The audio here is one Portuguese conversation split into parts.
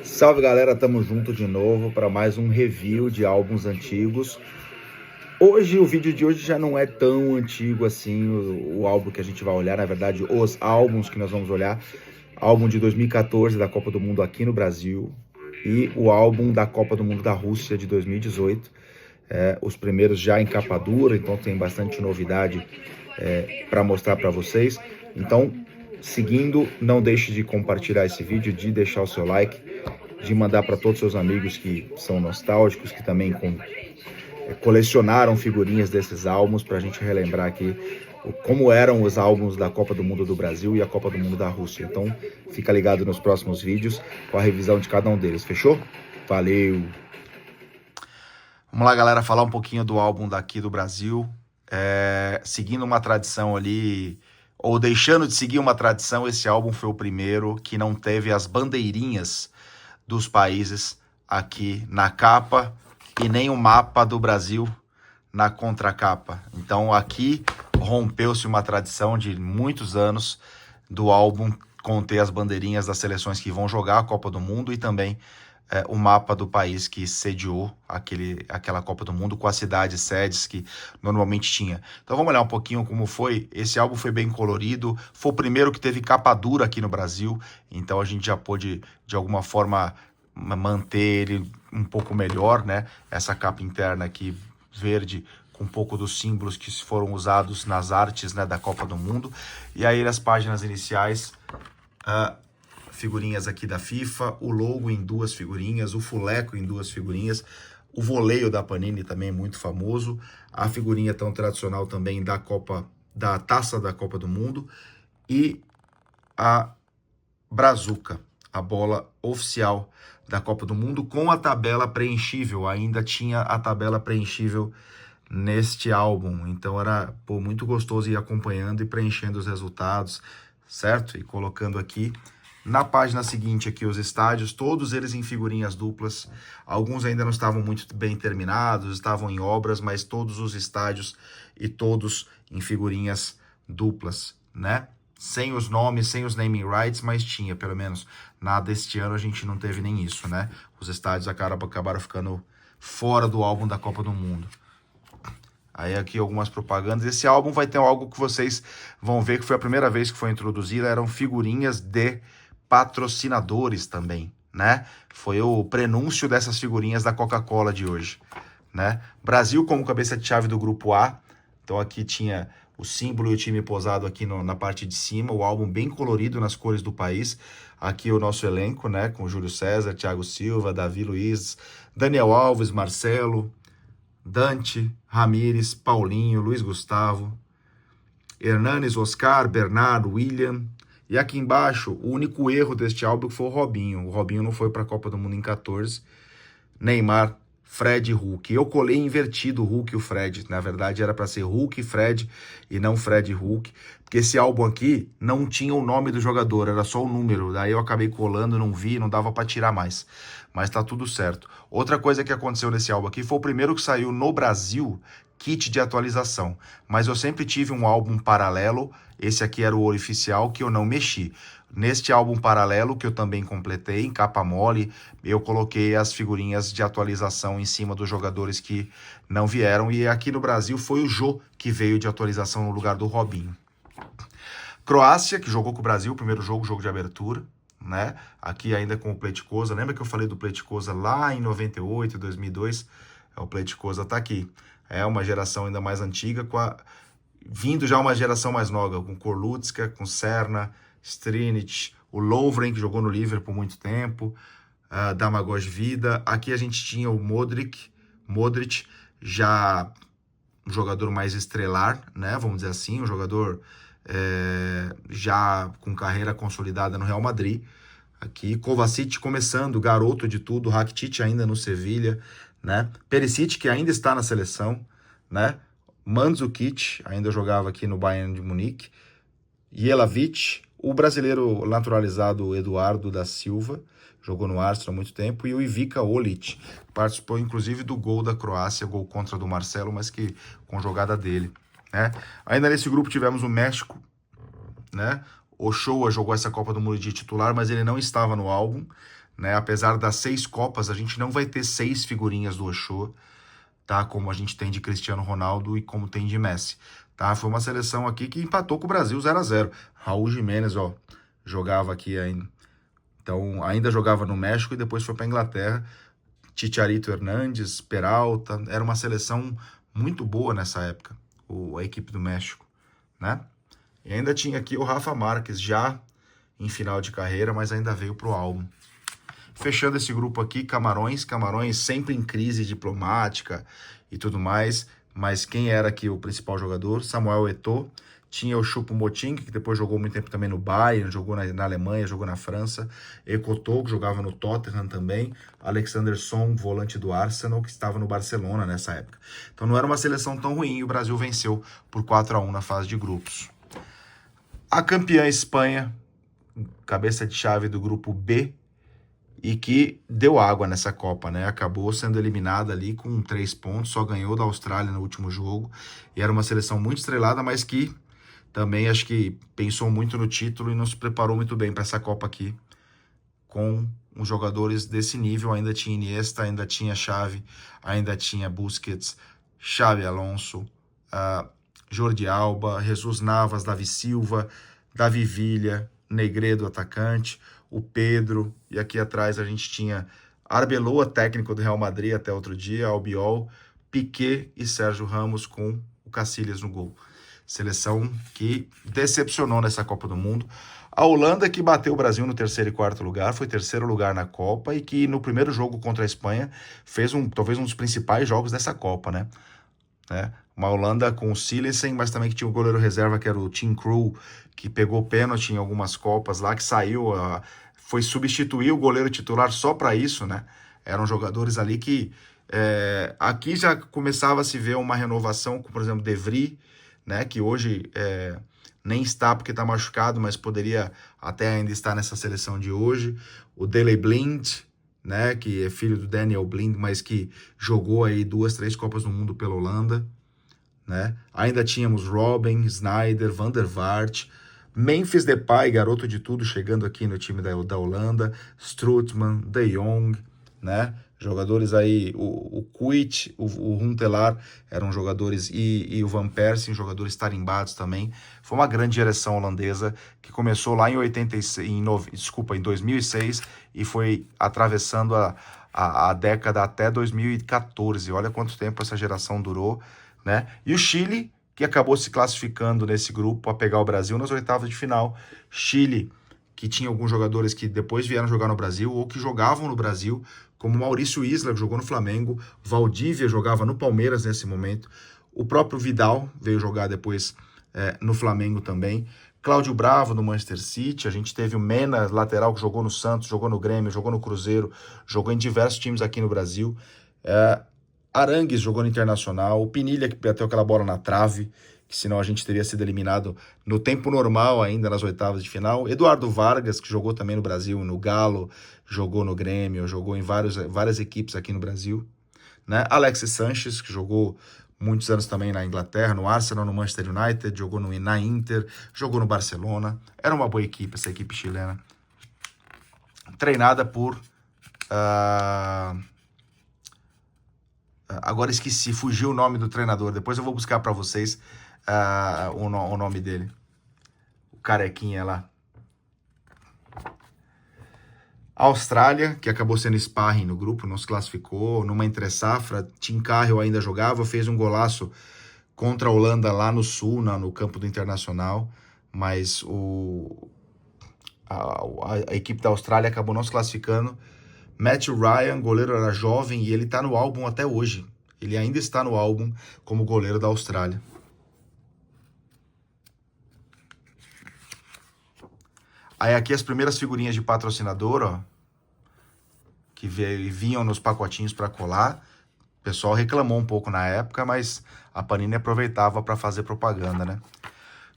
Salve galera, tamo junto de novo para mais um review de álbuns antigos. Hoje, o vídeo de hoje já não é tão antigo assim, o álbum que a gente vai olhar, na verdade, os álbuns que nós vamos olhar. Álbum de 2014 da Copa do Mundo aqui no Brasil e o álbum da Copa do Mundo da Rússia de 2018. Os primeiros já em capa dura, então tem bastante novidade para mostrar para vocês. Então, seguindo, não deixe de compartilhar esse vídeo, de deixar o seu like, de mandar para todos os seus amigos que são nostálgicos, que também colecionaram figurinhas desses álbuns, para a gente relembrar aqui como eram os álbuns da Copa do Mundo do Brasil e a Copa do Mundo da Rússia. Então, fica ligado nos próximos vídeos com a revisão de cada um deles, fechou? Valeu! Vamos lá, galera, falar um pouquinho do álbum daqui do Brasil. Seguindo uma tradição ali, ou deixando de seguir uma tradição, esse álbum foi o primeiro que não teve as bandeirinhas dos países aqui na capa e nem o mapa do Brasil na contracapa. Então aqui rompeu-se uma tradição de muitos anos do álbum conter as bandeirinhas das seleções que vão jogar a Copa do Mundo e também o mapa do país que sediou aquela Copa do Mundo com as cidades sedes que normalmente tinha. Então vamos olhar um pouquinho como foi. Esse álbum foi bem colorido, foi o primeiro que teve capa dura aqui no Brasil, então a gente já pôde de alguma forma manter ele um pouco melhor, né? Essa capa interna aqui verde com um pouco dos símbolos que foram usados nas artes, né, da Copa do Mundo. E aí as páginas iniciais, figurinhas aqui da FIFA, o logo em duas figurinhas, o fuleco em duas figurinhas, o voleio da Panini também é muito famoso, a figurinha tão tradicional também da taça da Copa do Mundo e a Brazuca, a bola oficial da Copa do Mundo com a tabela preenchível. Ainda tinha a tabela preenchível neste álbum, então era muito gostoso ir acompanhando e preenchendo os resultados, certo? E colocando aqui na página seguinte aqui os estádios, todos eles em figurinhas duplas. Alguns ainda não estavam muito bem terminados, estavam em obras, mas todos os estádios e todos em figurinhas duplas, né? Sem os nomes, sem os naming rights, mas tinha, pelo menos. Deste ano a gente não teve nem isso, né? Os estádios acabaram ficando fora do álbum da Copa do Mundo. Aí aqui algumas propagandas. Esse álbum vai ter algo que vocês vão ver que foi a primeira vez que foi introduzida, eram figurinhas de patrocinadores também, né? Foi o prenúncio dessas figurinhas da Coca-Cola de hoje, né? Brasil como cabeça de chave do grupo A. Então aqui tinha o símbolo e o time posado aqui na parte de cima, o álbum bem colorido nas cores do país. Aqui o nosso elenco, né, com Júlio César, Thiago Silva, Davi Luiz, Daniel Alves, Marcelo, Dante, Ramires, Paulinho, Luiz Gustavo, Hernanes, Oscar, Bernardo, William. E aqui embaixo, o único erro deste álbum foi o Robinho. O Robinho não foi para a Copa do Mundo em 14. Neymar, Fred e Hulk. Eu colei invertido o Hulk e o Fred. Na verdade, era para ser Hulk e Fred e não Fred e Hulk. Porque esse álbum aqui não tinha o nome do jogador, era só o número. Daí eu acabei colando, não vi, não dava para tirar mais. Mas tá tudo certo. Outra coisa que aconteceu nesse álbum aqui foi o primeiro que saiu no Brasil, kit de atualização. Mas eu sempre tive um álbum paralelo. Esse aqui era o oficial que eu não mexi. Neste álbum paralelo, que eu também completei, em capa mole, eu coloquei as figurinhas de atualização em cima dos jogadores que não vieram. E aqui no Brasil foi o Jô que veio de atualização no lugar do Robinho. Croácia, que jogou com o Brasil, o primeiro jogo de abertura, né? Aqui ainda com o Pleitkoza. Lembra que eu falei do Pleitkoza lá em 98, 2002? O Pleitkoza tá aqui. É uma geração ainda mais antiga, vindo já uma geração mais nova, com Korlutska, com Serna, Strinic, o Lovren, que jogou no Liverpool por muito tempo, Damagoj Vida. Aqui a gente tinha o Modric, já um jogador mais estrelar, né? Vamos dizer assim, um jogador já com carreira consolidada no Real Madrid. Aqui, Kovacic começando, garoto de tudo, Rakitic ainda no Sevilha, né? Perisic, que ainda está na seleção, né? Mandzukic ainda jogava aqui no Bayern de Munique, Jelavic, o brasileiro naturalizado Eduardo da Silva, jogou no Arsenal há muito tempo, e o Ivica Olic, participou inclusive do gol da Croácia, gol contra do Marcelo, mas que com jogada dele, né? Ainda nesse grupo tivemos o México, né? Ochoa jogou essa Copa do Mundo de titular, mas ele não estava no álbum, né? Apesar das 6 Copas, a gente não vai ter 6 figurinhas do Ochoa, tá? Como a gente tem de Cristiano Ronaldo e como tem de Messi, tá? Foi uma seleção aqui que empatou com o Brasil 0-0. Raul Jiménez, ó, jogava aqui ainda. Então, ainda jogava no México e depois foi para Inglaterra. Chicharito Hernández, Peralta, era uma seleção muito boa nessa época, a equipe do México, né? E ainda tinha aqui o Rafa Marques, já em final de carreira, mas ainda veio pro álbum. Fechando esse grupo aqui, Camarões sempre em crise diplomática e tudo mais, mas quem era aqui o principal jogador? Samuel Eto'o. Tinha o Choupo-Moting, que depois jogou muito tempo também no Bayern, jogou na Alemanha, jogou na França. Ekoto, que jogava no Tottenham também. Alexander Song, volante do Arsenal, que estava no Barcelona nessa época. Então não era uma seleção tão ruim e o Brasil venceu por 4-1 na fase de grupos. A campeã Espanha, cabeça de chave do grupo B, e que deu água nessa Copa, né? Acabou sendo eliminada ali com 3 pontos, só ganhou da Austrália no último jogo. E era uma seleção muito estrelada, mas que também acho que pensou muito no título e não se preparou muito bem para essa Copa aqui. Com os jogadores desse nível, ainda tinha Iniesta, ainda tinha Xavi, ainda tinha Busquets, Xabi Alonso, Jordi Alba, Jesus Navas, Davi Silva, Davi Villa, Negredo, atacante, o Pedro, e aqui atrás a gente tinha Arbeloa, técnico do Real Madrid até outro dia, Albiol, Piqué e Sérgio Ramos com o Casillas no gol. Seleção que decepcionou nessa Copa do Mundo. A Holanda, que bateu o Brasil no 3º e 4º lugar, foi 3º lugar na Copa e que no primeiro jogo contra a Espanha fez talvez um dos principais jogos dessa Copa, né? Uma Holanda com o Silesen, mas também que tinha o goleiro reserva, que era o Tim Krul, que pegou pênalti em algumas Copas lá, que saiu, foi substituir o goleiro titular só para isso, né? Eram jogadores ali que aqui já começava a se ver uma renovação, com, por exemplo, De Vries, né, que hoje nem está porque está machucado, mas poderia até ainda estar nessa seleção de hoje. O Daley Blind, né, que é filho do Daniel Blind, mas que jogou aí 2, 3 Copas do Mundo pela Holanda, né? Ainda tínhamos Robben, Sneijder, Van der Vaart, Memphis Depay, garoto de tudo, chegando aqui no time da Holanda, Strootman, De Jong, né? Jogadores aí, o Kuyt, o Huntelaar eram jogadores, e o Van Persie, jogadores tarimbados também. Foi uma grande direção holandesa que começou lá em 2006 e foi atravessando a década até 2014. Olha quanto tempo essa geração durou, né? E o Chile, que acabou se classificando nesse grupo a pegar o Brasil nas oitavas de final. Chile, que tinha alguns jogadores que depois vieram jogar no Brasil ou que jogavam no Brasil, como Maurício Isla, que jogou no Flamengo, Valdívia jogava no Palmeiras nesse momento, o próprio Vidal veio jogar depois no Flamengo também, Cláudio Bravo no Manchester City, a gente teve o Mena, lateral, que jogou no Santos, jogou no Grêmio, jogou no Cruzeiro, jogou em diversos times aqui no Brasil, Arangues jogou no Internacional, o Pinilha, que bateu aquela bola na trave, que senão a gente teria sido eliminado no tempo normal ainda nas oitavas de final. Eduardo Vargas, que jogou também no Brasil, no Galo, jogou no Grêmio, jogou em várias equipes aqui no Brasil, né? Alexis Sanchez, que jogou muitos anos também na Inglaterra, no Arsenal, no Manchester United, jogou na Inter, jogou no Barcelona. Era uma boa equipe, essa equipe chilena. Treinada por... agora esqueci, fugiu o nome do treinador. Depois eu vou buscar para vocês o nome dele. O carequinha lá. A Austrália, que acabou sendo sparring no grupo, não se classificou. Numa entre-safra, Tim Cahill ainda jogava, fez um golaço contra a Holanda lá no Sul, no campo do Internacional. Mas a equipe da Austrália acabou não se classificando. Matthew Ryan, goleiro, era jovem e ele tá no álbum até hoje. Ele ainda está no álbum como goleiro da Austrália. Aí aqui as primeiras figurinhas de patrocinador, ó, que vinham nos pacotinhos para colar. O pessoal reclamou um pouco na época, mas a Panini aproveitava para fazer propaganda, né?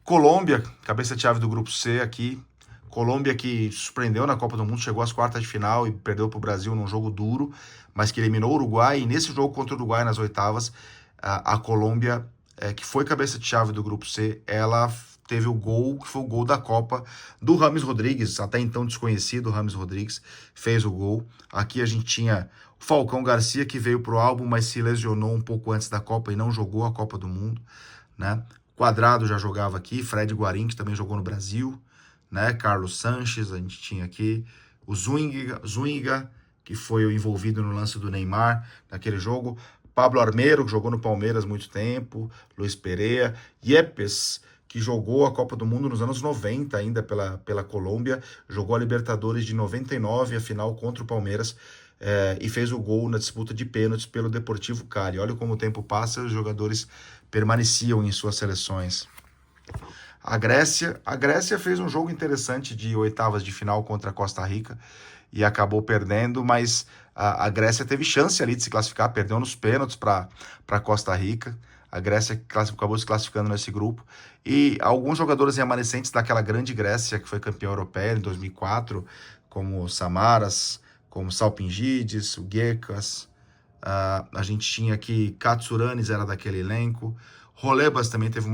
Colômbia, cabeça de chave do grupo C aqui. Colômbia, que surpreendeu na Copa do Mundo, chegou às quartas de final e perdeu para o Brasil num jogo duro, mas que eliminou o Uruguai. E nesse jogo contra o Uruguai, nas oitavas, a Colômbia, que foi cabeça de chave do grupo C, ela teve o gol, que foi o gol da Copa do Rames Rodrigues, até então desconhecido, o Rames Rodrigues fez o gol. Aqui a gente tinha o Falcão Garcia, que veio pro álbum, mas se lesionou um pouco antes da Copa e não jogou a Copa do Mundo, né? Quadrado já jogava aqui, Fred Guarim, que também jogou no Brasil, né? Carlos Sanches, a gente tinha aqui, o Zúñiga, que foi o envolvido no lance do Neymar naquele jogo, Pablo Armeiro, que jogou no Palmeiras muito tempo, Luiz Pereira, Yepes, que jogou a Copa do Mundo nos anos 90 ainda pela Colômbia, jogou a Libertadores de 99, a final contra o Palmeiras, e fez o gol na disputa de pênaltis pelo Deportivo Cali. Olha como o tempo passa e os jogadores permaneciam em suas seleções. A Grécia fez um jogo interessante de oitavas de final contra a Costa Rica e acabou perdendo, mas a Grécia teve chance ali de se classificar, perdeu nos pênaltis para Costa Rica. A Grécia acabou se classificando nesse grupo. E alguns jogadores remanescentes daquela grande Grécia, que foi campeã europeia em 2004, como o Samaras, como o Salpingidis, o Gekas. A gente tinha aqui Katsuranis, era daquele elenco. Rolebas também teve um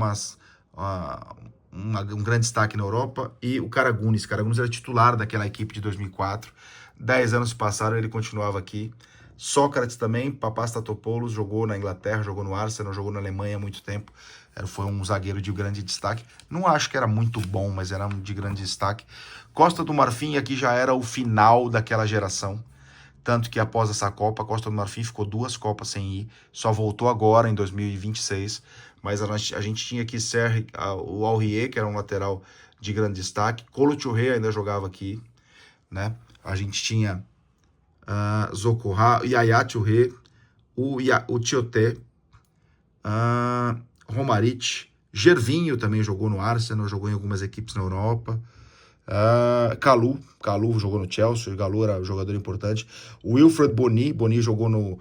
grande destaque na Europa. E o Karagunis era titular daquela equipe de 2004. 10 anos se passaram, ele continuava aqui. Sócrates também, Papastatopoulos, jogou na Inglaterra, jogou no Arsenal, jogou na Alemanha há muito tempo. Foi um zagueiro de grande destaque. Não acho que era muito bom, mas era de grande destaque. Costa do Marfim aqui já era o final daquela geração. Tanto que após essa Copa, a Costa do Marfim ficou 2 Copas sem ir. Só voltou agora, em 2026. Mas a gente tinha aqui o Aurier, que era um lateral de grande destaque. Kolo Touré ainda jogava aqui, né? A gente tinha Zocorra, Yaya Touré, o Tioté, Romaric, Gervinho também jogou no Arsenal, jogou em algumas equipes na Europa. Calu jogou no Chelsea, o Calu era um jogador importante. Wilfred Bony jogou no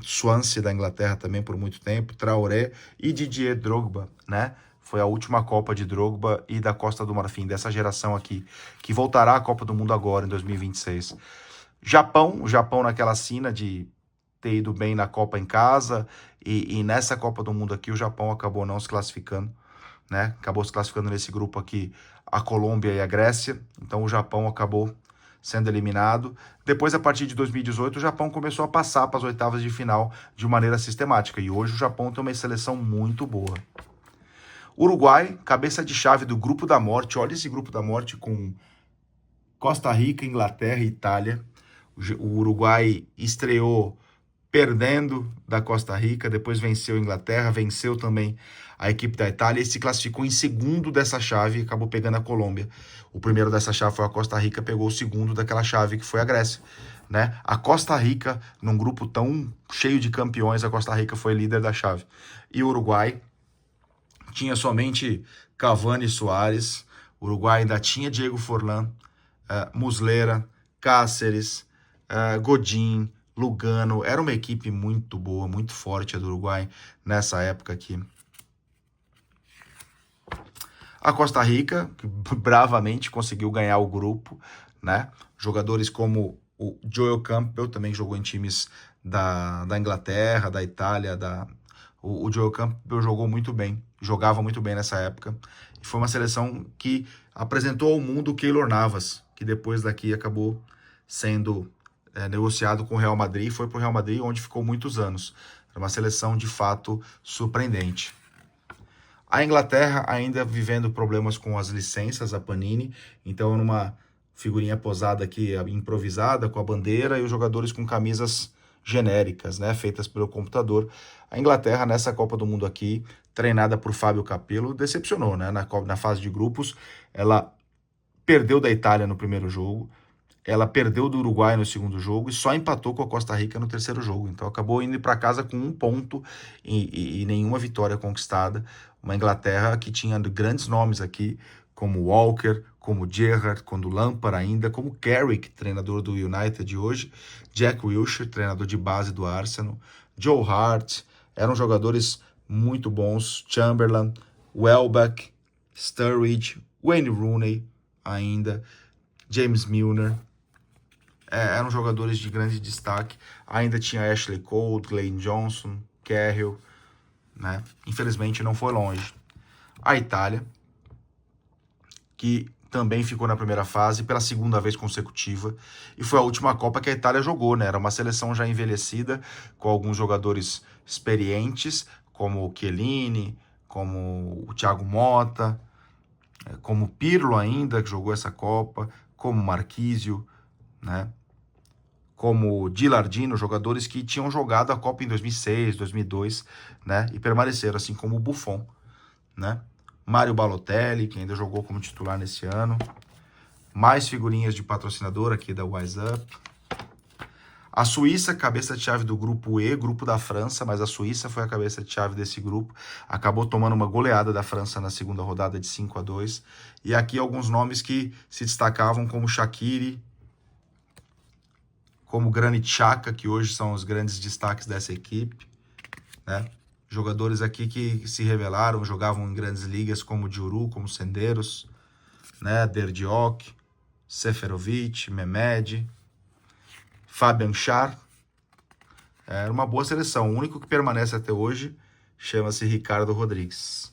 Swansea da Inglaterra também por muito tempo. Traoré e Didier Drogba, né? Foi a última Copa de Drogba e da Costa do Marfim, dessa geração aqui, que voltará à Copa do Mundo agora, em 2026. O Japão naquela sina de ter ido bem na Copa em casa, e nessa Copa do Mundo aqui o Japão acabou não se classificando, né? Acabou se classificando nesse grupo aqui a Colômbia e a Grécia, então o Japão acabou sendo eliminado. Depois, a partir de 2018, o Japão começou a passar para as oitavas de final de maneira sistemática, e hoje o Japão tem uma seleção muito boa. Uruguai, cabeça de chave do Grupo da Morte. Olha esse Grupo da Morte com Costa Rica, Inglaterra e Itália. O Uruguai estreou perdendo da Costa Rica, depois venceu a Inglaterra, venceu também a equipe da Itália e se classificou em segundo dessa chave e acabou pegando a Colômbia. O primeiro dessa chave foi a Costa Rica, pegou o segundo daquela chave, que foi a Grécia, né? A Costa Rica, num grupo tão cheio de campeões, a Costa Rica foi líder da chave. E o Uruguai tinha somente Cavani e Soares. O Uruguai ainda tinha Diego Forlán, Muslera, Cáceres, Godin, Lugano. Era uma equipe muito boa, muito forte a do Uruguai nessa época aqui. A Costa Rica, que bravamente conseguiu ganhar o grupo, né? Jogadores como o Joel Campbell, também jogou em times da Inglaterra, da Itália. O Joel Campbell jogava muito bem nessa época. E foi uma seleção que apresentou ao mundo o Keylor Navas, que depois daqui acabou sendo negociado com o Real Madrid, foi para o Real Madrid, onde ficou muitos anos. Era uma seleção, de fato, surpreendente. A Inglaterra ainda vivendo problemas com as licenças, a Panini, então numa figurinha posada aqui, improvisada, com a bandeira, e os jogadores com camisas genéricas, né, feitas pelo computador. A Inglaterra, nessa Copa do Mundo aqui, treinada por Fábio Capello, decepcionou, né? Na fase de grupos, ela perdeu da Itália no primeiro jogo, ela perdeu do Uruguai no segundo jogo e só empatou com a Costa Rica no terceiro jogo. Então acabou indo para casa com 1 ponto e nenhuma vitória conquistada. Uma Inglaterra que tinha grandes nomes aqui, como Walker, como Gerrard, como Lampard ainda, como Carrick, treinador do United hoje, Jack Wilshere, treinador de base do Arsenal, Joe Hart, eram jogadores muito bons, Chamberlain, Welbeck, Sturridge, Wayne Rooney ainda, James Milner, eram jogadores de grande destaque. Ainda tinha Ashley Cole, Glenn Johnson, Cahill, né? Infelizmente não foi longe. a Itália, que também ficou na primeira fase pela segunda vez consecutiva, e foi a última Copa que a Itália jogou, né? Era uma seleção já envelhecida, com alguns jogadores experientes, como o Chiellini, como o Thiago Motta, como o Pirlo ainda, que jogou essa Copa, como o Marquisio, né? Como o Gilardino, jogadores que tinham jogado a Copa em 2006, 2002, né? E permaneceram, assim como o Buffon, né? Mário Balotelli, que ainda jogou como titular nesse ano. Mais figurinhas de patrocinador aqui da Wise Up. A Suíça, cabeça de chave do grupo E, grupo da França, mas a Suíça foi a cabeça de chave desse grupo. Acabou tomando uma goleada da França na segunda rodada de 5-2. E aqui alguns nomes que se destacavam como Shaqiri, como Granit Xhaka, que hoje são os grandes destaques dessa equipe, né? Jogadores aqui que se revelaram, jogavam em grandes ligas como Djuru, como Senderos, né? Derdiok, Seferovic, Mehmed, Fabian Schär. Era uma boa seleção. O único que permanece até hoje chama-se Ricardo Rodrigues.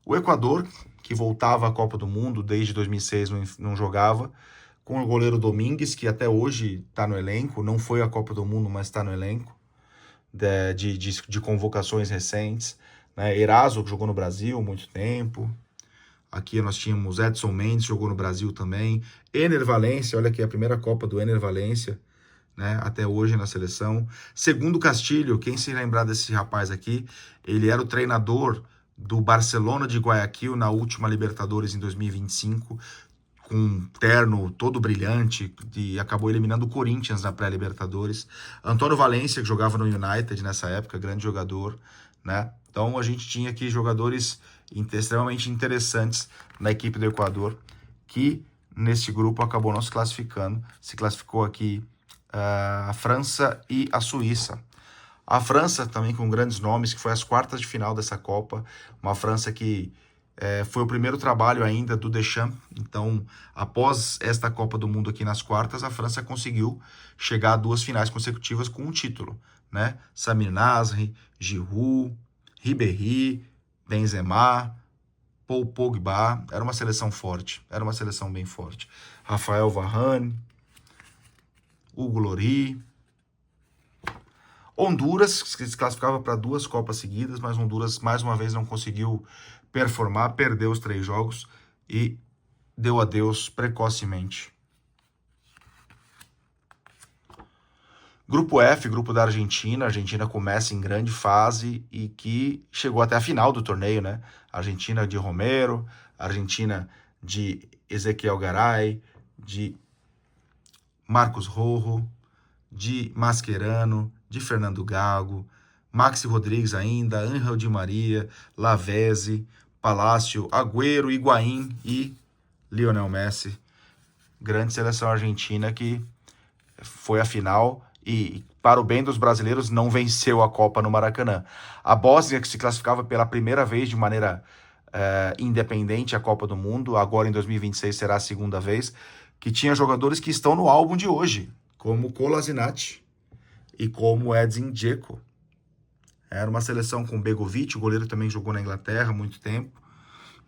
O Equador, que voltava à Copa do Mundo desde 2006, não jogava, com o goleiro Domingues, que até hoje está no elenco, não foi à Copa do Mundo, mas está no elenco, de convocações recentes, né? Eraso, que jogou no Brasil há muito tempo. Aqui nós tínhamos Edson Mendes, jogou no Brasil também. Ener Valencia, olha aqui a primeira Copa do Ener Valencia, né? Até hoje na seleção. Segundo Castilho, quem se lembrar desse rapaz aqui, ele era o treinador do Barcelona de Guayaquil na última Libertadores em 2025, com um terno todo brilhante, e acabou eliminando o Corinthians na pré-Libertadores. Antônio Valencia, que jogava no United nessa época, grande jogador, né? Então a gente tinha aqui jogadores extremamente interessantes na equipe do Equador, que nesse grupo acabou não se classificando. Se classificou aqui a França e a Suíça. A França também com grandes nomes, que foi às quartas de final dessa Copa, uma França que foi o primeiro trabalho ainda do Deschamps. Então, após esta Copa do Mundo aqui nas quartas, a França conseguiu chegar a 2 finais consecutivas com um título, né? Samir Nasri, Giroud, Ribéry, Benzema, Paul Pogba. Era uma seleção forte, era uma seleção bem forte. Rafael Varane, Hugo Lloris. Honduras, que se classificava para 2 Copas seguidas, mas Honduras mais uma vez não conseguiu performar, perdeu os 3 jogos e deu adeus precocemente. Grupo F, grupo da Argentina. A Argentina começa em grande fase e que chegou até a final do torneio, né? Argentina de Romero, Argentina de Ezequiel Garay, de Marcos Rojo, de Mascherano, de Fernando Gago, Maxi Rodrigues ainda, Ángel Di Maria, Lavezzi, Palácio, Agüero, Higuaín e Lionel Messi. Grande seleção argentina que foi à final e, para o bem dos brasileiros, não venceu a Copa no Maracanã. A Bósnia, que se classificava pela primeira vez de maneira independente à Copa do Mundo, agora em 2026 será a segunda vez, que tinha jogadores que estão no álbum de hoje, como Kolasinac e como Edin Dzeko. Era uma seleção com Begovic, o goleiro também jogou na Inglaterra há muito tempo,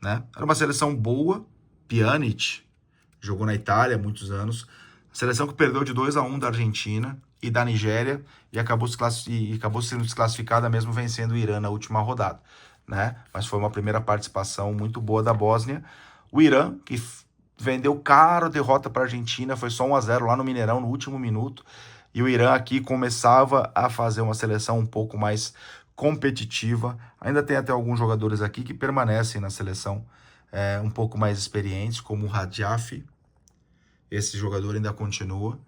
né? Era uma seleção boa. Pjanic jogou na Itália há muitos anos. Seleção que perdeu de 2-1 da Argentina e da Nigéria e acabou sendo desclassificada mesmo vencendo o Irã na última rodada, né? Mas foi uma primeira participação muito boa da Bósnia. O Irã, que vendeu caro derrota para a Argentina, foi só 1-0 lá no Mineirão no último minuto. E o Irã aqui começava a fazer uma seleção um pouco mais competitiva. Ainda tem até alguns jogadores aqui que permanecem na seleção um pouco mais experientes, como o Radjafi. Esse jogador ainda continua,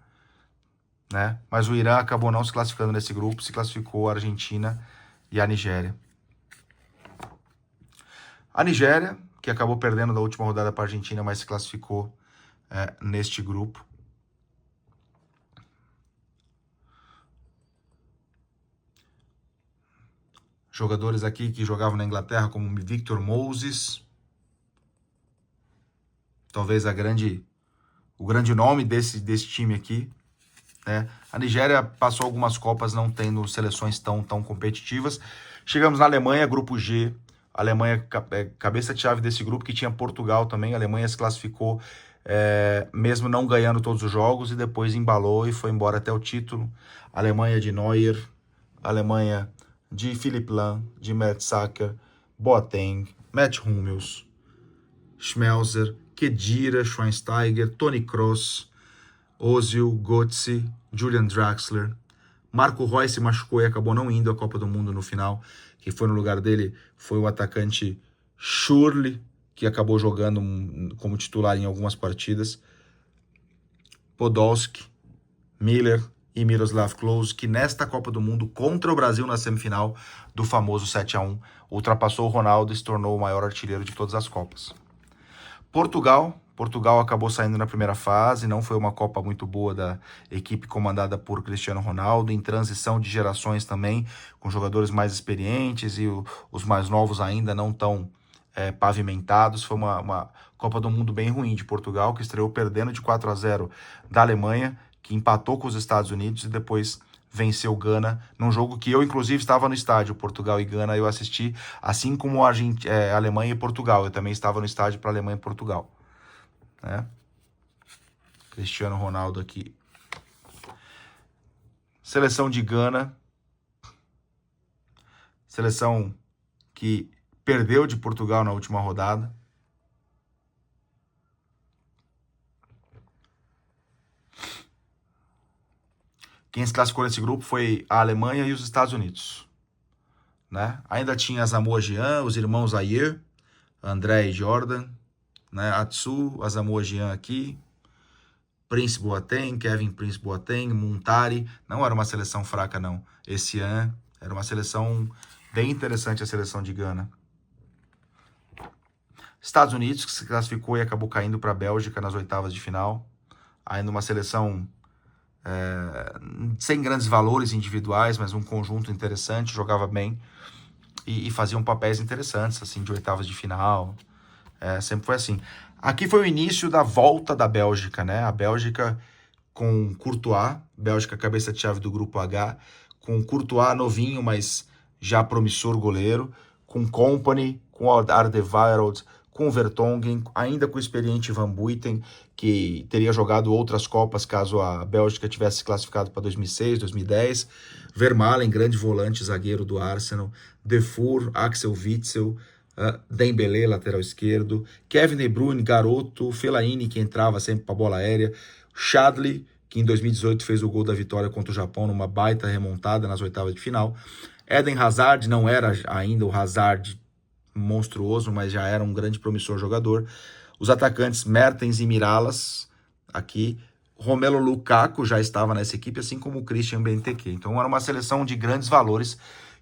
né? Mas o Irã acabou não se classificando nesse grupo, se classificou a Argentina e a Nigéria. A Nigéria, que acabou perdendo da última rodada para a Argentina, mas se classificou neste grupo. Jogadores aqui que jogavam na Inglaterra, como Victor Moses. Talvez o grande nome desse time aqui, né? A Nigéria passou algumas Copas não tendo seleções tão competitivas. Chegamos na Alemanha, grupo G, A Alemanha, cabeça de chave desse grupo, que tinha Portugal também. A Alemanha se classificou, mesmo não ganhando todos os jogos, e depois embalou e foi embora até o título. A Alemanha de Neuer, a Alemanha de Philipp Lahm, de Mertesacker, Boateng, Mats Hummels, Schmelzer, Khedira, Schweinsteiger, Toni Kroos, Ozil, Götze, Julian Draxler. Marco Reus se machucou e acabou não indo à Copa do Mundo no final. Quem foi no lugar dele foi o atacante Schürrle, que acabou jogando como titular em algumas partidas. Podolski, Miller e Miroslav Klose, que nesta Copa do Mundo contra o Brasil na semifinal do famoso 7-1, ultrapassou o Ronaldo e se tornou o maior artilheiro de todas as Copas. Portugal acabou saindo na primeira fase, não foi uma Copa muito boa da equipe comandada por Cristiano Ronaldo, em transição de gerações também, com jogadores mais experientes e os mais novos ainda não tão pavimentados. Foi uma Copa do Mundo bem ruim de Portugal, que estreou perdendo de 4-0 da Alemanha, que empatou com os Estados Unidos e depois venceu Gana, num jogo que eu, inclusive, estava no estádio. Portugal e Gana eu assisti, assim como a Alemanha e Portugal. Eu também estava no estádio para Alemanha e Portugal. Né? Cristiano Ronaldo aqui. Seleção de Gana. Seleção que perdeu de Portugal na última rodada. Quem se classificou nesse grupo foi a Alemanha e os Estados Unidos. Né? Ainda tinha Asamoah Gyan, os irmãos Ayer, André e Jordan, né? Atsu, Asamoah Gyan aqui, Prince Boateng, Kevin Prince Boateng, Muntari. Não era uma seleção fraca, não. Esse ano era uma seleção bem interessante, a seleção de Gana. Estados Unidos, que se classificou e acabou caindo para a Bélgica nas oitavas de final. Ainda uma seleção sem grandes valores individuais, mas um conjunto interessante, jogava bem e faziam papéis interessantes, assim, de oitavas de final. Sempre foi assim. Aqui foi o início da volta da Bélgica, né? A Bélgica com Courtois, Bélgica cabeça de chave do grupo H, com Courtois novinho, mas já promissor goleiro, com Kompany, com Alderweireld, com Vertonghen, ainda com o experiente Van Buiten, que teria jogado outras Copas caso a Bélgica tivesse classificado para 2006, 2010, Vermaelen, grande volante, zagueiro do Arsenal, Defour, Axel Witsel, Dembélé, lateral esquerdo, Kevin De Bruyne, garoto, Fellaini, que entrava sempre para a bola aérea, Chadli, que em 2018 fez o gol da vitória contra o Japão numa baita remontada nas oitavas de final, Eden Hazard, não era ainda o Hazard monstruoso, mas já era um grande promissor jogador, os atacantes Mertens e Miralas, aqui, Romelu Lukaku já estava nessa equipe, assim como o Christian Benteke, então era uma seleção de grandes valores,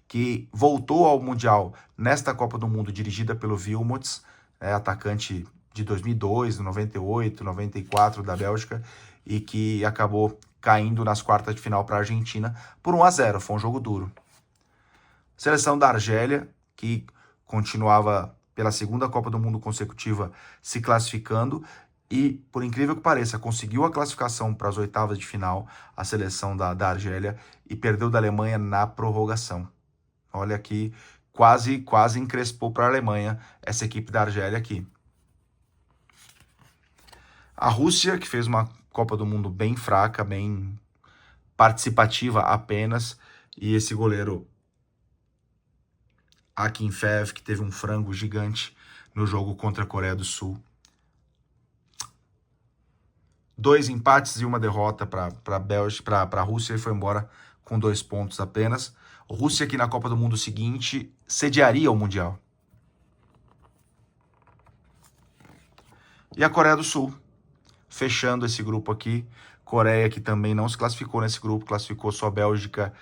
que voltou ao Mundial nesta Copa do Mundo, dirigida pelo Wilmots, atacante de 2002, 98, 94 da Bélgica, e que acabou caindo nas quartas de final para a Argentina por 1-0, foi um jogo duro. Seleção da Argélia, que continuava pela segunda Copa do Mundo consecutiva se classificando, e, por incrível que pareça, conseguiu a classificação para as oitavas de final, a seleção da Argélia, e perdeu da Alemanha na prorrogação. Olha aqui, quase encrespou para a Alemanha essa equipe da Argélia aqui. A Rússia, que fez uma Copa do Mundo bem fraca, bem participativa apenas, e esse goleiro Akinfeev, que teve um frango gigante no jogo contra a Coreia do Sul. 2 empates e uma derrota para a Rússia e foi embora com 2 pontos apenas. Rússia, que na Copa do Mundo seguinte sediaria o Mundial. E a Coreia do Sul, fechando esse grupo aqui. Coreia, que também não se classificou nesse grupo, classificou só Bélgica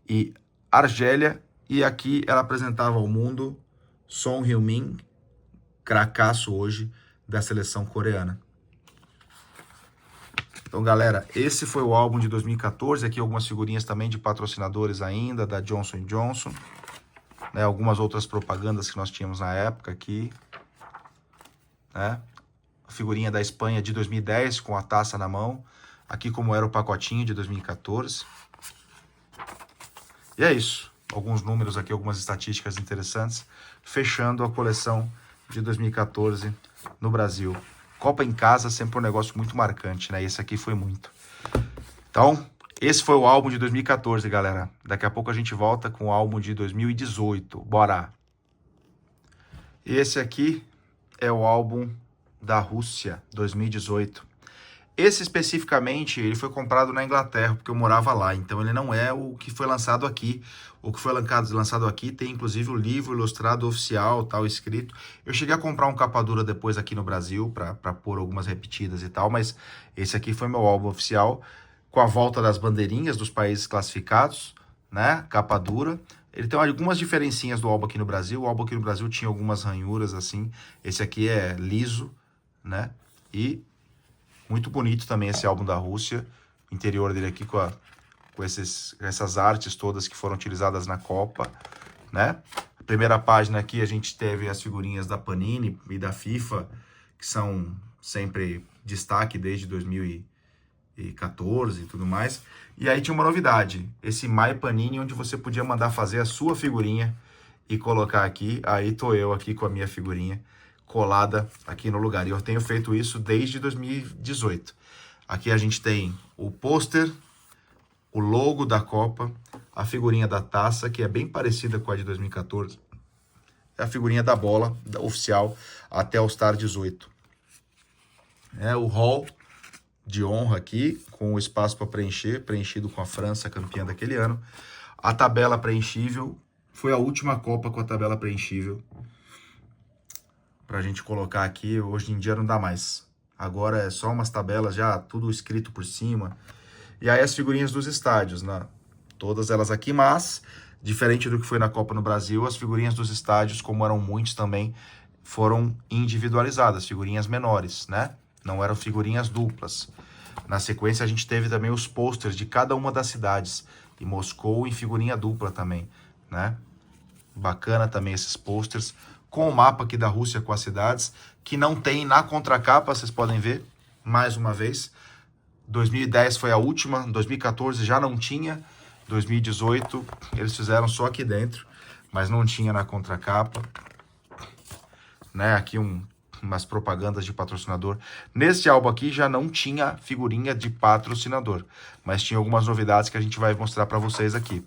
e Argélia. E aqui ela apresentava ao mundo Son Heung-min, cracaço hoje da seleção coreana. Então, galera, esse foi o álbum de 2014. Aqui algumas figurinhas também de patrocinadores ainda, da Johnson & Johnson. Né, algumas outras propagandas que nós tínhamos na época aqui. Né? A figurinha da Espanha de 2010 com a taça na mão. Aqui como era o pacotinho de 2014. E é isso. alguns números aqui, algumas estatísticas interessantes, fechando a coleção de 2014 no Brasil. Copa em casa sempre um negócio muito marcante, né? Esse aqui foi muito. Então, esse foi o álbum de 2014, galera. Daqui a pouco a gente volta com o álbum de 2018. Bora! E esse aqui é o álbum da Rússia, 2018. Esse especificamente, ele foi comprado na Inglaterra, porque eu morava lá. Então, ele não é o que foi lançado aqui. O que foi lançado aqui tem, inclusive, o livro ilustrado oficial, tal, escrito. Eu cheguei a comprar um capa dura depois aqui no Brasil, para pôr algumas repetidas e tal, mas esse aqui foi meu álbum oficial, com a volta das bandeirinhas dos países classificados, né? Capa dura. Ele tem algumas diferencinhas do álbum aqui no Brasil. O álbum aqui no Brasil tinha algumas ranhuras, assim. Esse aqui é liso, né? E muito bonito também esse álbum da Rússia. O interior dele aqui com essas artes todas que foram utilizadas na Copa, né? A primeira página aqui a gente teve as figurinhas da Panini e da FIFA, que são sempre destaque desde 2014 e tudo mais. E aí tinha uma novidade, esse My Panini, onde você podia mandar fazer a sua figurinha e colocar aqui. Aí tô eu aqui com a minha figurinha colada aqui no lugar. E eu tenho feito isso desde 2018. Aqui a gente tem o pôster, o logo da Copa, a figurinha da taça, que é bem parecida com a de 2014. A figurinha da bola oficial até All Star 18. O hall de honra aqui, com o espaço para preencher, preenchido com a França, campeã daquele ano. A tabela preenchível, foi a última Copa com a tabela preenchível. Pra gente colocar aqui, hoje em dia não dá mais. Agora é só umas tabelas já, tudo escrito por cima. E aí as figurinhas dos estádios, né? Todas elas aqui, mas, diferente do que foi na Copa no Brasil, as figurinhas dos estádios, como eram muitos também, foram individualizadas, figurinhas menores, né? Não eram figurinhas duplas. Na sequência, a gente teve também os posters de cada uma das cidades. E Moscou em figurinha dupla também, né? Bacana também esses posters. Com o mapa aqui da Rússia com as cidades, que não tem na contracapa, vocês podem ver, mais uma vez. 2010 foi a última, 2014 já não tinha, 2018 eles fizeram só aqui dentro, mas não tinha na contracapa. Né? Aqui umas propagandas de patrocinador. Nesse álbum aqui já não tinha figurinha de patrocinador, mas tinha algumas novidades que a gente vai mostrar para vocês aqui.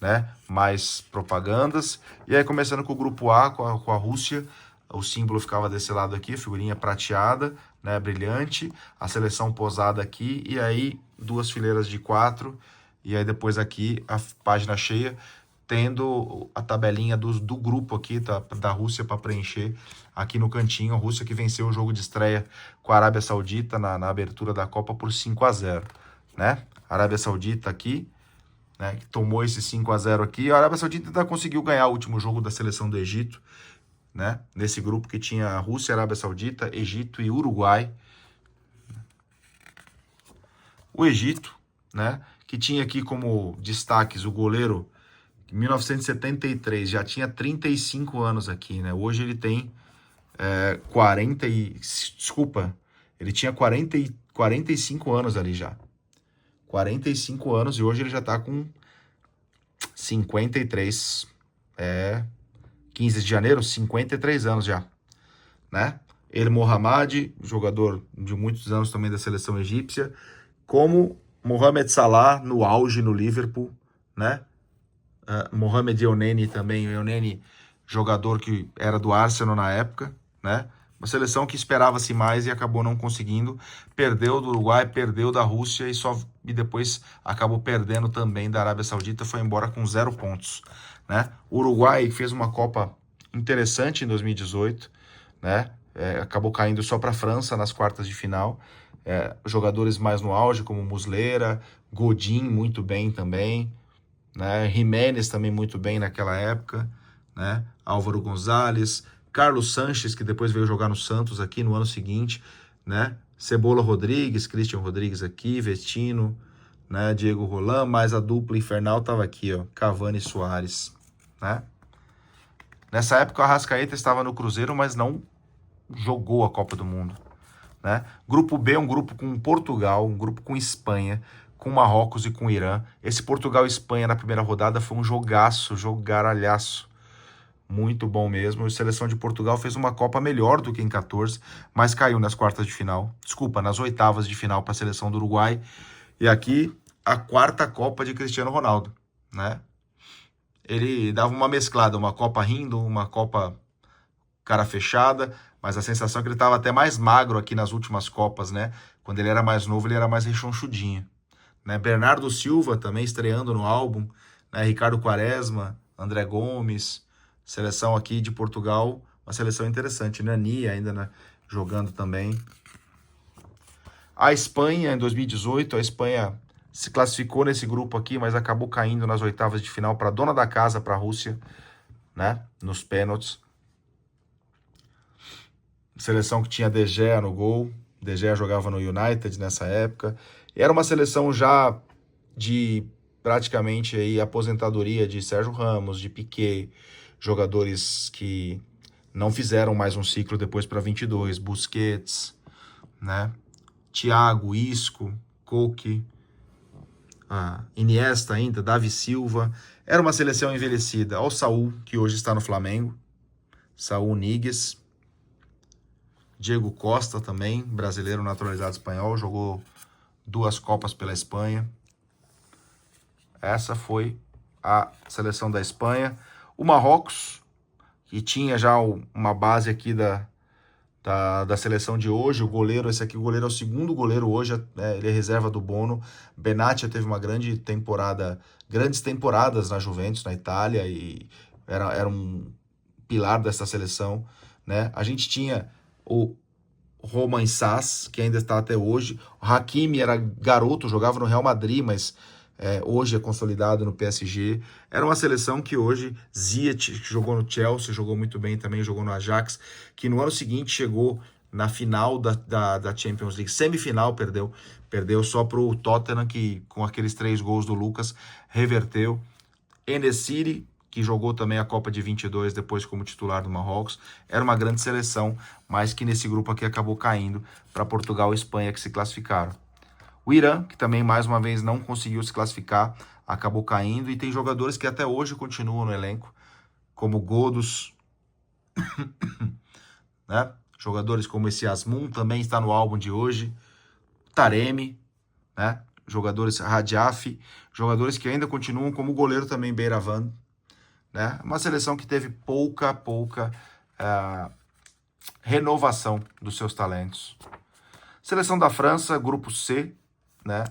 Né? Mais propagandas. E aí começando com o grupo A, com a Rússia, o símbolo ficava desse lado aqui, figurinha prateada, né, brilhante, a seleção posada aqui, e aí duas fileiras de 4, e aí depois aqui a página cheia, tendo a tabelinha do grupo aqui, da Rússia para preencher aqui no cantinho. A Rússia que venceu o jogo de estreia com a Arábia Saudita na abertura da Copa por 5-0, né? A Arábia Saudita aqui, né, que tomou esse 5-0 aqui. A Arábia Saudita ainda conseguiu ganhar o último jogo da seleção do Egito, né? Nesse grupo que tinha a Rússia, Arábia Saudita, Egito e Uruguai. O Egito, né, que tinha aqui como destaques o goleiro, em 1973, já tinha 35 anos aqui, né? Hoje ele tem 45 anos ali já. 45 anos e hoje ele já tá com 53, 15 de janeiro, 53 anos já, né? El Mohamed, jogador de muitos anos também da seleção egípcia, como Mohamed Salah no auge no Liverpool, né? Mohamed Elneny também, Elneny, jogador que era do Arsenal na época, né? Uma seleção que esperava-se mais e acabou não conseguindo. Perdeu do Uruguai, perdeu da Rússia e depois acabou perdendo também da Arábia Saudita, foi embora com 0 pontos, né? O Uruguai fez uma Copa interessante em 2018, né? Acabou caindo só para a França nas quartas de final. Jogadores mais no auge, como Muslera, Godin muito bem também, né? Jiménez também muito bem naquela época, né? Álvaro Gonzalez, Carlos Sanches, que depois veio jogar no Santos aqui no ano seguinte, né? Cebola Rodrigues, Christian Rodrigues aqui, Vestino, né? Diego Roland, mais a dupla infernal tava aqui, ó, Cavani e Soares, né? Nessa época o Arrascaeta estava no Cruzeiro, mas não jogou a Copa do Mundo, né? Grupo B, um grupo com Portugal, um grupo com Espanha, com Marrocos e com Irã. Esse Portugal e Espanha na primeira rodada foi um jogaço, jogaralhaço. Muito bom mesmo. A seleção de Portugal fez uma Copa melhor do que em 14, mas caiu nas quartas de final. Desculpa, nas oitavas de final para a seleção do Uruguai. E aqui, a quarta Copa de Cristiano Ronaldo, né? Ele dava uma mesclada, uma Copa rindo, uma Copa cara fechada, mas a sensação é que ele estava até mais magro aqui nas últimas Copas, né? Quando ele era mais novo, ele era mais rechonchudinho, né? Bernardo Silva também estreando no álbum, né? Ricardo Quaresma, André Gomes, seleção aqui de Portugal, uma seleção interessante, Nani ainda, né? Jogando também. A Espanha, em 2018, a Espanha se classificou nesse grupo aqui, mas acabou caindo nas oitavas de final para a dona da casa, para a Rússia, né? Nos pênaltis. Seleção que tinha De Gea no gol. De Gea jogava no United nessa época. E era uma seleção já de praticamente aí aposentadoria de Sérgio Ramos, de Piqué, jogadores que não fizeram mais um ciclo depois para 22, Busquets, né? Thiago, Isco, Koke, Iniesta ainda, Davi Silva. Era uma seleção envelhecida. Ao Saúl, que hoje está no Flamengo. Saúl Níguez. Diego Costa também, brasileiro naturalizado espanhol. Jogou 2 Copas pela Espanha. Essa foi a seleção da Espanha. O Marrocos, que tinha já uma base aqui da seleção de hoje. O goleiro, esse aqui, o goleiro é o segundo goleiro hoje, ele é reserva do Bono. Benatia teve uma grandes temporadas na Juventus, na Itália, e era um pilar dessa seleção, né? A gente tinha o Romain Sass, que ainda está até hoje. O Hakimi era garoto, jogava no Real Madrid, mas hoje é consolidado no PSG. Era uma seleção que hoje, Ziyech, que jogou no Chelsea, jogou muito bem também, jogou no Ajax, que no ano seguinte chegou na final da Champions League, semifinal, perdeu só para o Tottenham, que com aqueles 3 gols do Lucas, reverteu. En-Nesyri, que jogou também a Copa de 22 depois como titular do Marrocos, era uma grande seleção, mas que nesse grupo aqui acabou caindo para Portugal e Espanha, que se classificaram. O Irã, que também mais uma vez não conseguiu se classificar, acabou caindo, e tem jogadores que até hoje continuam no elenco, como Godos, né? Jogadores como esse Asmun também está no álbum de hoje, Taremi, né? Jogadores Radiaf, jogadores que ainda continuam, como o goleiro também Beiravand, né? Uma seleção que teve pouca renovação dos seus talentos. Seleção da França, grupo C, né?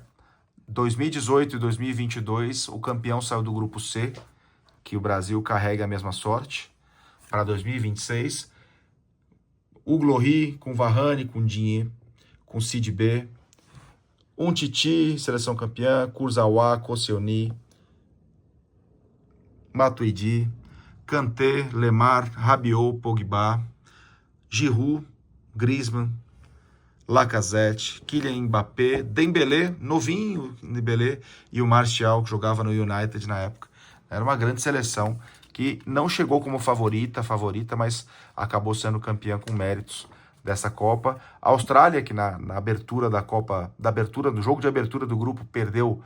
2018 e 2022, o campeão saiu do grupo C, que o Brasil carrega a mesma sorte, para 2026. O Glory, com Varane, com Digne, com Sidibé, Umtiti, seleção campeã, Kurzawa, Koscielny, Matuidi, Kanté, Lemar, Rabiot, Pogba, Giroud, Griezmann, Lacazette, Kylian Mbappé, Dembélé, novinho Dembélé, e o Martial, que jogava no United na época. Era uma grande seleção que não chegou como favorita, mas acabou sendo campeã com méritos dessa Copa. A Austrália, que na abertura da Copa, do jogo de abertura do grupo, perdeu